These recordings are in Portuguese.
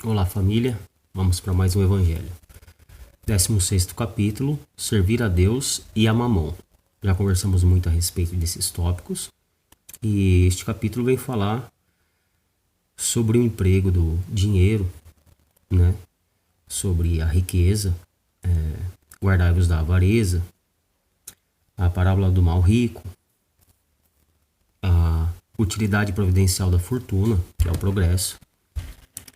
Olá, família. Vamos para mais um evangelho. 16º capítulo, servir a Deus e a Mamon. Já conversamos muito a respeito desses tópicos e este capítulo vem falar sobre o emprego do dinheiro, né? Sobre a riqueza, guardai-vos da avareza, a parábola do mal rico, a utilidade providencial da fortuna, que é o progresso,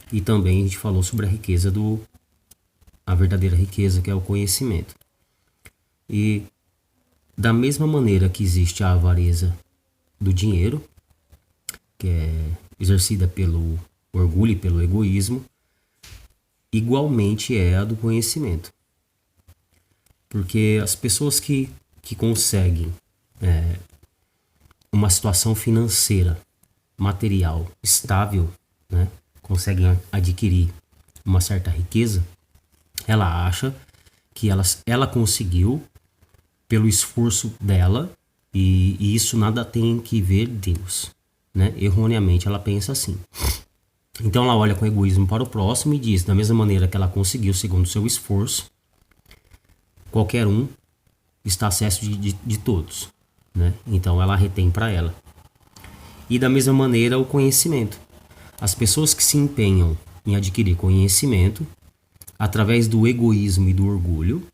e também a gente falou sobre a verdadeira riqueza, que é o conhecimento. E da mesma maneira que existe a avareza do dinheiro, que é exercida pelo orgulho e pelo egoísmo, igualmente é a do conhecimento. Porque as pessoas que conseguem uma situação financeira, material, estável, né, conseguem adquirir uma certa riqueza, ela acha que ela conseguiu pelo esforço dela e isso nada tem que ver Deus, né? Erroneamente ela pensa assim. Então ela olha com egoísmo para o próximo e diz, da mesma maneira que ela conseguiu segundo o seu esforço, qualquer um está acesso de todos, né? Então ela retém para ela. E da mesma maneira o conhecimento. As pessoas que se empenham em adquirir conhecimento através do egoísmo e do orgulho,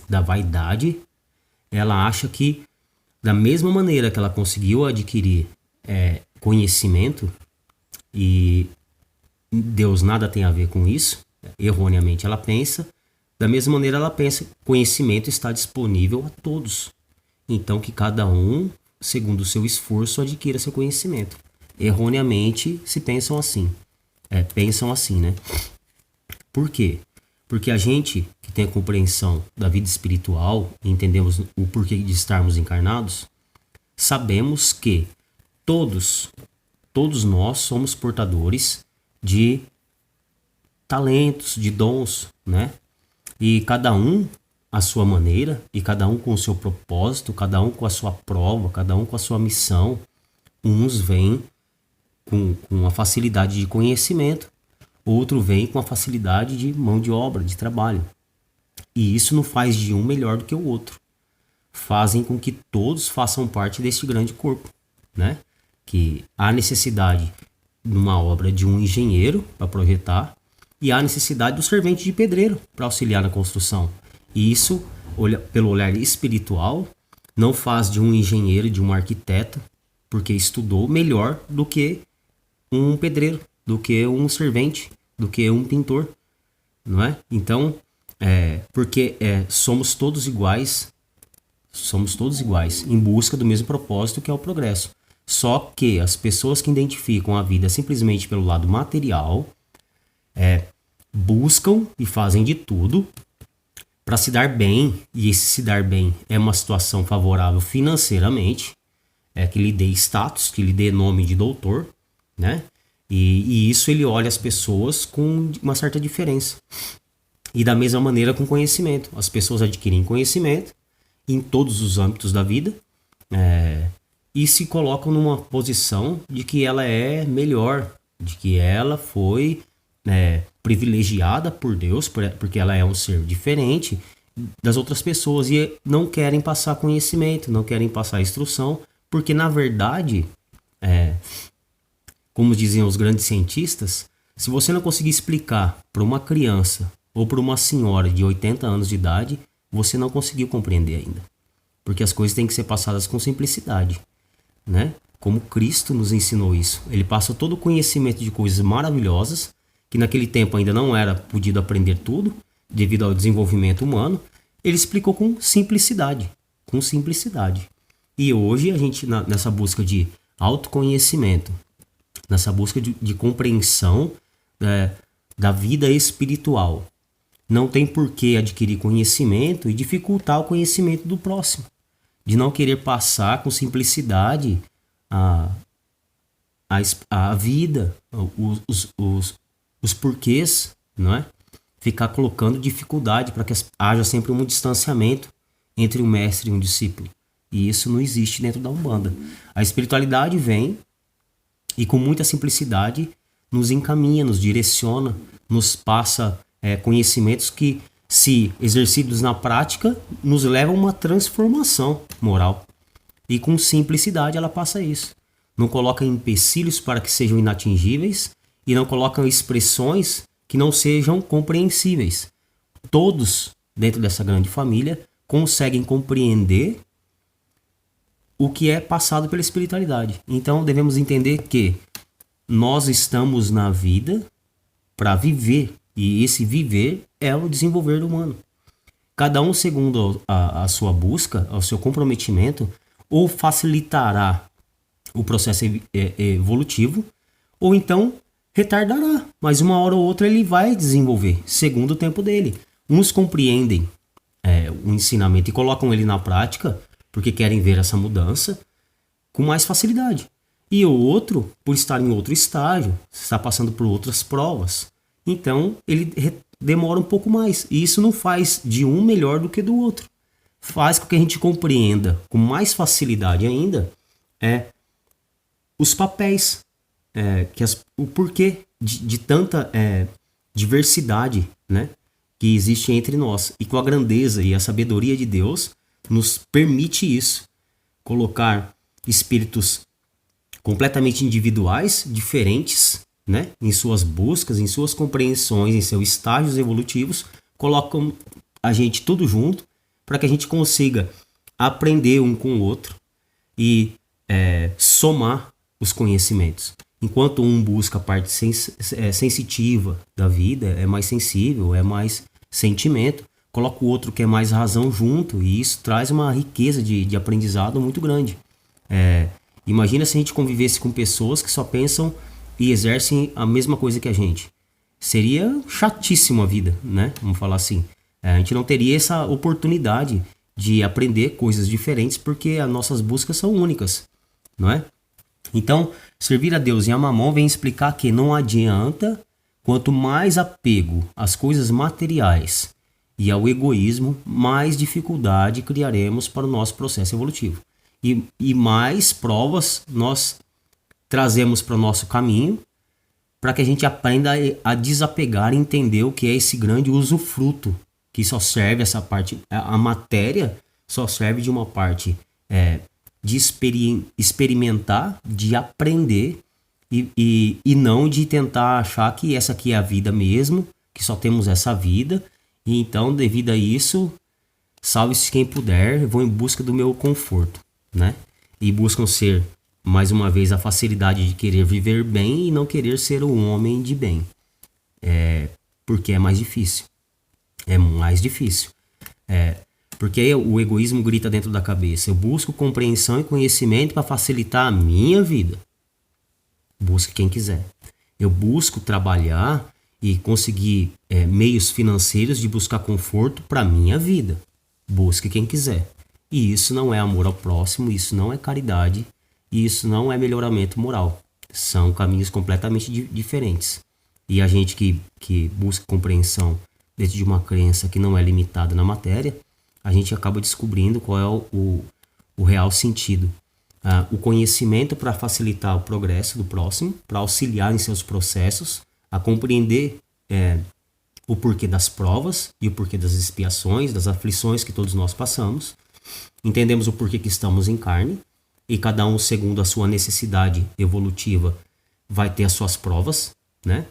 da vaidade, ela acha que da mesma maneira que ela conseguiu adquirir conhecimento, e Deus nada tem a ver com isso, erroneamente ela pensa, da mesma maneira ela pensa que conhecimento está disponível a todos. Então que cada um, segundo o seu esforço, adquira seu conhecimento. Erroneamente se pensam assim. Pensam assim, né? Por quê? Porque a gente que tem a compreensão da vida espiritual e entendemos o porquê de estarmos encarnados, sabemos que todos nós somos portadores de talentos, de dons, né? E cada um à sua maneira, e cada um com o seu propósito, cada um com a sua prova, cada um com a sua missão. Uns vêm com a facilidade de conhecimento, outro vem com a facilidade de mão de obra, de trabalho. E isso não faz de um melhor do que o outro. Fazem com que todos façam parte deste grande corpo, né? Que há necessidade numa obra de um engenheiro para projetar e há necessidade do servente de pedreiro para auxiliar na construção. E isso, pelo olhar espiritual, não faz de um engenheiro, de um arquiteto, porque estudou melhor do que um pedreiro, do que um servente, do que um pintor, não é? Então, porque somos todos iguais em busca do mesmo propósito, que é o progresso. Só que as pessoas que identificam a vida simplesmente pelo lado material buscam e fazem de tudo para se dar bem, e esse se dar bem é uma situação favorável financeiramente, que lhe dê status, que lhe dê nome de doutor, né? E isso ele olha as pessoas com uma certa diferença. E da mesma maneira com conhecimento. As pessoas adquirem conhecimento em todos os âmbitos da vida e se colocam numa posição de que ela é melhor, de que ela foi privilegiada por Deus, porque ela é um ser diferente das outras pessoas, e não querem passar conhecimento, não querem passar instrução, porque na verdade, como diziam os grandes cientistas, se você não conseguir explicar para uma criança ou para uma senhora de 80 anos de idade, você não conseguiu compreender ainda. Porque as coisas têm que ser passadas com simplicidade, né? Como Cristo nos ensinou isso. Ele passa todo o conhecimento de coisas maravilhosas, que naquele tempo ainda não era podido aprender tudo, devido ao desenvolvimento humano. Ele explicou com simplicidade. Com simplicidade. E hoje a gente, nessa busca de autoconhecimento, nessa busca de compreensão da vida espiritual, não tem por que adquirir conhecimento e dificultar o conhecimento do próximo. De não querer passar com simplicidade a vida, os porquês, não é? Ficar colocando dificuldade para que haja sempre um distanciamento entre um mestre e um discípulo. E isso não existe dentro da Umbanda. A espiritualidade vem e com muita simplicidade nos encaminha, nos direciona, nos passa conhecimentos que, se exercidos na prática, nos levam a uma transformação moral. E com simplicidade ela passa isso. Não coloca empecilhos para que sejam inatingíveis e não coloca expressões que não sejam compreensíveis. Todos, dentro dessa grande família, conseguem compreender o que é passado pela espiritualidade. Então devemos entender que nós estamos na vida para viver, e esse viver é o desenvolver humano. Cada um segundo a sua busca, o seu comprometimento, ou facilitará o processo evolutivo, ou então retardará, mas uma hora ou outra ele vai desenvolver, segundo o tempo dele. Uns compreendem o ensinamento e colocam ele na prática, porque querem ver essa mudança, com mais facilidade. E o outro, por estar em outro estágio, está passando por outras provas, então ele demora um pouco mais. E isso não faz de um melhor do que do outro. Faz com que a gente compreenda com mais facilidade ainda os papéis, o porquê de tanta diversidade, né, que existe entre nós. E com a grandeza e a sabedoria de Deus nos permite isso. Colocar espíritos completamente individuais, diferentes, né, em suas buscas, em suas compreensões, em seus estágios evolutivos, colocam a gente tudo junto para que a gente consiga aprender um com o outro e somar os conhecimentos. Enquanto um busca a parte sensitiva da vida, é mais sensível, é mais sentimento, coloca o outro que é mais razão junto, e isso traz uma riqueza de aprendizado muito grande. Imagina se a gente convivesse com pessoas que só pensam e exercem a mesma coisa que a gente. Seria chatíssimo a vida, né? Vamos falar assim. A gente não teria essa oportunidade de aprender coisas diferentes, porque as nossas buscas são únicas, não é? Então, servir a Deus e a Mamon vem explicar que não adianta, quanto mais apego às coisas materiais e ao egoísmo, mais dificuldade criaremos para o nosso processo evolutivo. E mais provas nós trazemos para o nosso caminho, para que a gente aprenda a desapegar e entender o que é esse grande usufruto, que só serve essa parte, a matéria só serve de uma parte de experimentar, de aprender e não de tentar achar que essa aqui é a vida mesmo, que só temos essa vida, e então, devido a isso, salve-se quem puder, vou em busca do meu conforto, né? E buscam ser, mais uma vez, a facilidade de querer viver bem e não querer ser um homem de bem. Porque é mais difícil. É mais difícil. Porque o egoísmo grita dentro da cabeça. Eu busco compreensão e conhecimento para facilitar a minha vida. Busque quem quiser. Eu busco trabalhar e conseguir meios financeiros de buscar conforto para a minha vida. Busque quem quiser. E isso não é amor ao próximo, isso não é caridade, e isso não é melhoramento moral. São caminhos completamente diferentes. E a gente que busca compreensão dentro de uma crença que não é limitada na matéria, a gente acaba descobrindo qual é o real sentido. O conhecimento para facilitar o progresso do próximo, para auxiliar em seus processos, a compreender o porquê das provas e o porquê das expiações, das aflições que todos nós passamos. Entendemos o porquê que estamos em carne, e cada um, segundo a sua necessidade evolutiva, vai ter as suas provas, né?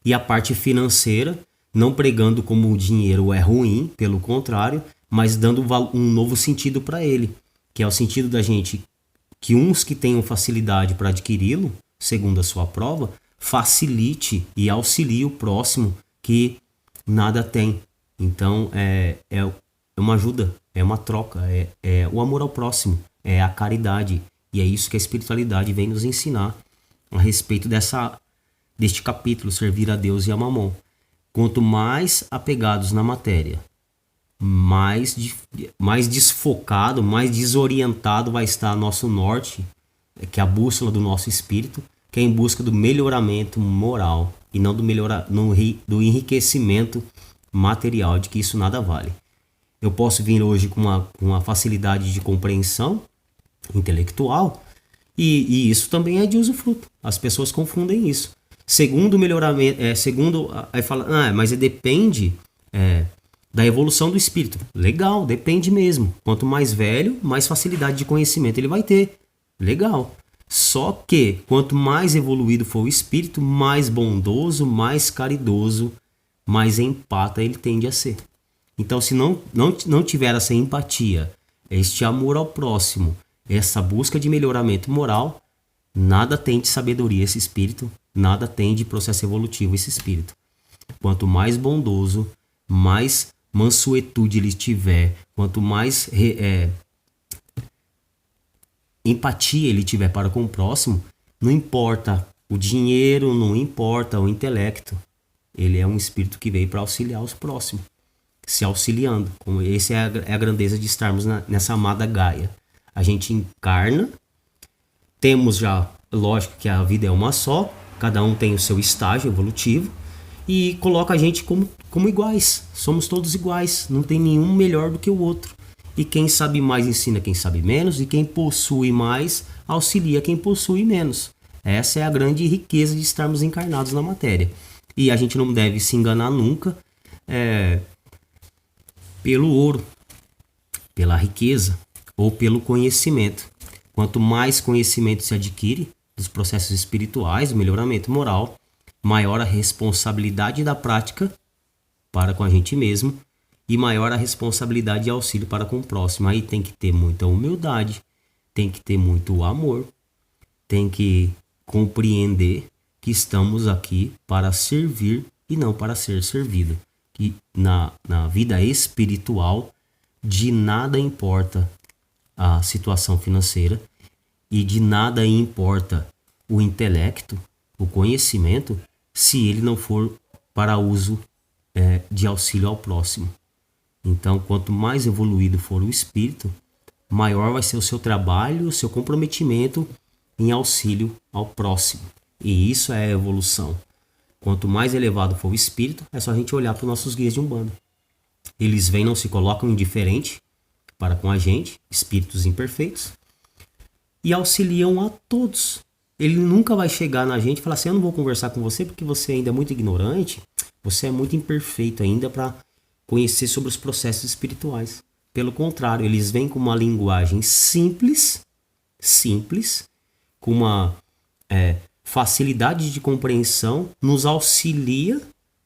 E a parte financeira, não pregando como o dinheiro é ruim, pelo contrário, mas dando um novo sentido para ele, que é o sentido da gente, que uns que tenham facilidade para adquiri-lo, segundo a sua prova, facilite e auxilie o próximo que nada tem. Então, é uma ajuda, é uma troca, é o amor ao próximo, é a caridade. E é isso que a espiritualidade vem nos ensinar a respeito deste capítulo, servir a Deus e a Mamon. Quanto mais apegados na matéria, mais desfocado, mais desorientado vai estar nosso norte, que é a bússola do nosso espírito, que é em busca do melhoramento moral e não do enriquecimento material, de que isso nada vale. Eu posso vir hoje com uma facilidade de compreensão intelectual E isso também é de usufruto. As pessoas confundem isso. Segundo o melhoramento, aí fala, mas depende da evolução do espírito. Legal, depende mesmo. Quanto mais velho, mais facilidade de conhecimento ele vai ter. Legal. Só que quanto mais evoluído for o espírito, mais bondoso, mais caridoso, mais empata ele tende a ser. Então, se não tiver essa empatia, este amor ao próximo, essa busca de melhoramento moral, nada tem de sabedoria esse espírito, nada tem de processo evolutivo esse espírito. Quanto mais bondoso, mais mansuetude ele tiver, quanto mais empatia ele tiver para com o próximo, não importa o dinheiro, não importa o intelecto, ele é um espírito que veio para auxiliar os próximos, se auxiliando. Essa é a grandeza de estarmos nessa amada Gaia. A gente encarna, temos já, lógico que a vida é uma só, cada um tem o seu estágio evolutivo, e coloca a gente como iguais. Somos todos iguais, não tem nenhum melhor do que o outro. E quem sabe mais ensina quem sabe menos, e quem possui mais auxilia quem possui menos. Essa é a grande riqueza de estarmos encarnados na matéria. E a gente não deve se enganar nunca pelo ouro, pela riqueza ou pelo conhecimento. Quanto mais conhecimento se adquire dos processos espirituais, do melhoramento moral, maior a responsabilidade da prática para com a gente mesmo e maior a responsabilidade e auxílio para com o próximo. Aí tem que ter muita humildade, tem que ter muito amor, tem que compreender que estamos aqui para servir e não para ser servido. Que na vida espiritual de nada importa a situação financeira e de nada importa o intelecto, o conhecimento, se ele não for para uso de auxílio ao próximo. Então, quanto mais evoluído for o espírito, maior vai ser o seu trabalho, o seu comprometimento em auxílio ao próximo. E isso é a evolução. Quanto mais elevado for o espírito, é só a gente olhar para os nossos guias de Umbanda. Eles vêm, não se colocam indiferente para com a gente, espíritos imperfeitos, e auxiliam a todos. Ele nunca vai chegar na gente e falar assim, eu não vou conversar com você porque você ainda é muito ignorante, você é muito imperfeito ainda para conhecer sobre os processos espirituais. Pelo contrário, eles vêm com uma linguagem simples, com uma facilidade de compreensão, nos auxilia,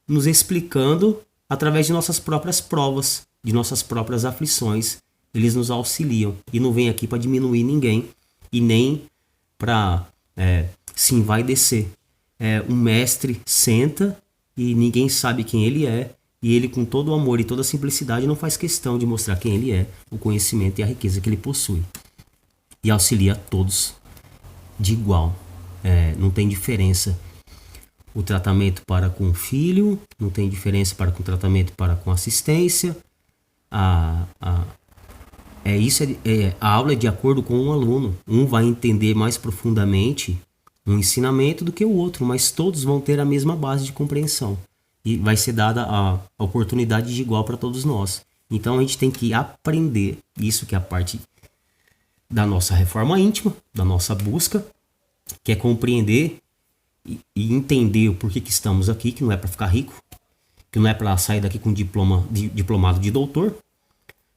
nos explicando através de nossas próprias provas, de nossas próprias aflições. Eles nos auxiliam e não vêm aqui para diminuir ninguém e nem para se envaidecer. Um mestre senta e ninguém sabe quem ele é, e ele, com todo o amor e toda a simplicidade, não faz questão de mostrar quem ele é, o conhecimento e a riqueza que ele possui. E auxilia a todos de igual. Não tem diferença o tratamento para com o filho, não tem diferença para com o tratamento para com assistência. A aula é de acordo com um aluno. Um vai entender mais profundamente um ensinamento do que o outro, mas todos vão ter a mesma base de compreensão. E vai ser dada a oportunidade de igual para todos nós. Então a gente tem que aprender, isso que é a parte da nossa reforma íntima, da nossa busca, que é compreender e entender o porquê que estamos aqui, que não é para ficar rico, que não é para sair daqui com diplomado de doutor.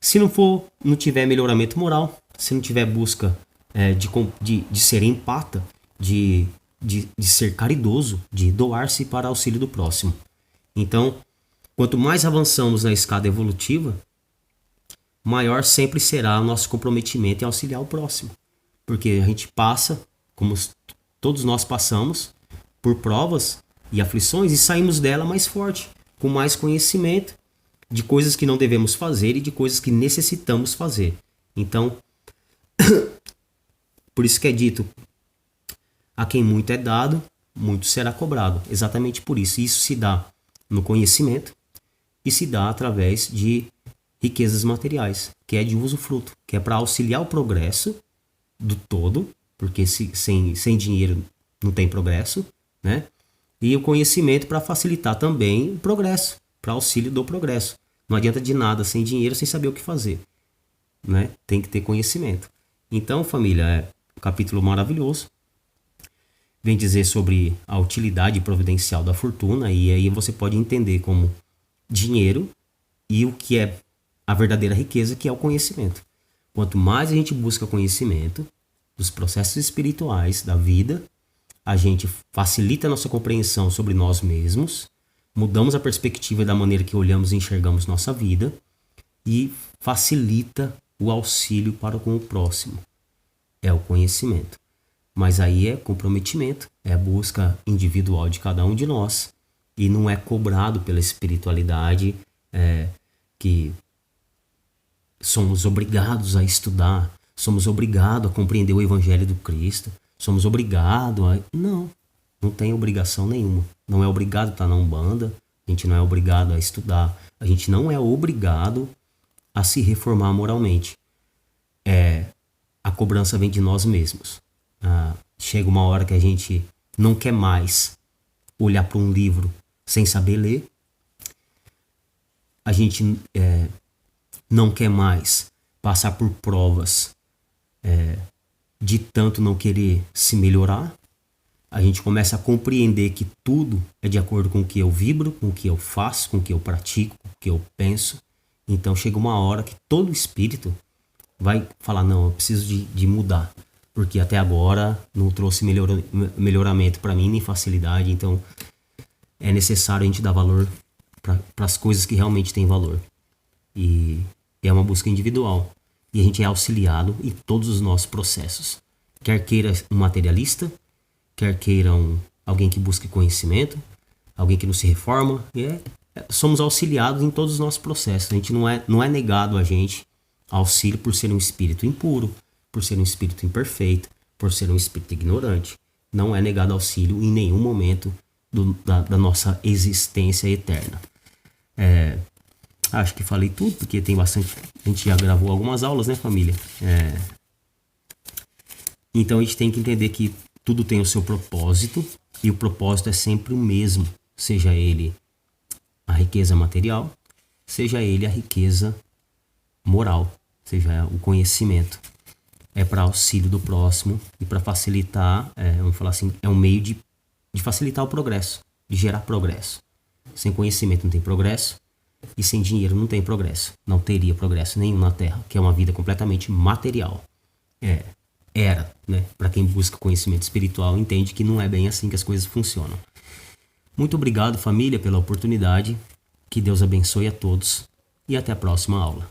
Se não tiver melhoramento moral, se não tiver busca de ser empata, de ser caridoso, de doar-se para auxílio do próximo. Então, quanto mais avançamos na escada evolutiva, maior sempre será o nosso comprometimento em auxiliar o próximo. Porque a gente passa, como todos nós passamos, por provas e aflições e saímos dela mais forte, com mais conhecimento de coisas que não devemos fazer e de coisas que necessitamos fazer. Então, por isso que é dito, a quem muito é dado, muito será cobrado. Exatamente por isso. Isso se dá no conhecimento e se dá através de riquezas materiais, que é de usufruto, que é para auxiliar o progresso do todo, porque sem dinheiro não tem progresso, né? E o conhecimento para facilitar também o progresso, para auxílio do progresso. Não adianta de nada sem dinheiro, sem saber o que fazer, né? Tem que ter conhecimento. Então, família, capítulo maravilhoso. Vem dizer sobre a utilidade providencial da fortuna, e aí você pode entender como dinheiro e o que é a verdadeira riqueza, que é o conhecimento. Quanto mais a gente busca conhecimento dos processos espirituais da vida, a gente facilita a nossa compreensão sobre nós mesmos, mudamos a perspectiva da maneira que olhamos e enxergamos nossa vida e facilita o auxílio para com o próximo. É o conhecimento. Mas aí é comprometimento, é a busca individual de cada um de nós e não é cobrado pela espiritualidade que somos obrigados a estudar, somos obrigados a compreender o Evangelho do Cristo, somos obrigados a... Não tem obrigação nenhuma. Não é obrigado a estar na Umbanda, a gente não é obrigado a estudar, a gente não é obrigado a se reformar moralmente. A cobrança vem de nós mesmos. Chega uma hora que a gente não quer mais olhar para um livro sem saber ler. A gente não quer mais passar por provas de tanto não querer se melhorar. A gente começa a compreender que tudo é de acordo com o que eu vibro, com o que eu faço, com o que eu pratico, com o que eu penso. Então chega uma hora que todo espírito vai falar, não, eu preciso de mudar. Porque até agora não trouxe melhoramento para mim, nem facilidade. Então é necessário a gente dar valor para as coisas que realmente têm valor. E é uma busca individual. E a gente é auxiliado em todos os nossos processos. Quer queira um materialista, quer queiram alguém que busque conhecimento, alguém que não se reforma. Somos auxiliados em todos os nossos processos. A gente não é negado a gente auxílio por ser um espírito impuro, por ser um espírito imperfeito, por ser um espírito ignorante. Não é negado auxílio em nenhum momento da nossa existência eterna. Acho que falei tudo, porque tem bastante... A gente já gravou algumas aulas, né, família? Então a gente tem que entender que tudo tem o seu propósito, e o propósito é sempre o mesmo, seja ele a riqueza material, seja ele a riqueza moral, seja o conhecimento. É para auxílio do próximo e para facilitar, vamos falar assim, é um meio de facilitar o progresso, de gerar progresso. Sem conhecimento não tem progresso, e sem dinheiro não tem progresso. Não teria progresso nenhum na Terra, que é uma vida completamente material. Era, né? Para quem busca conhecimento espiritual, entende que não é bem assim que as coisas funcionam. Muito obrigado, família, pela oportunidade. Que Deus abençoe a todos e até a próxima aula.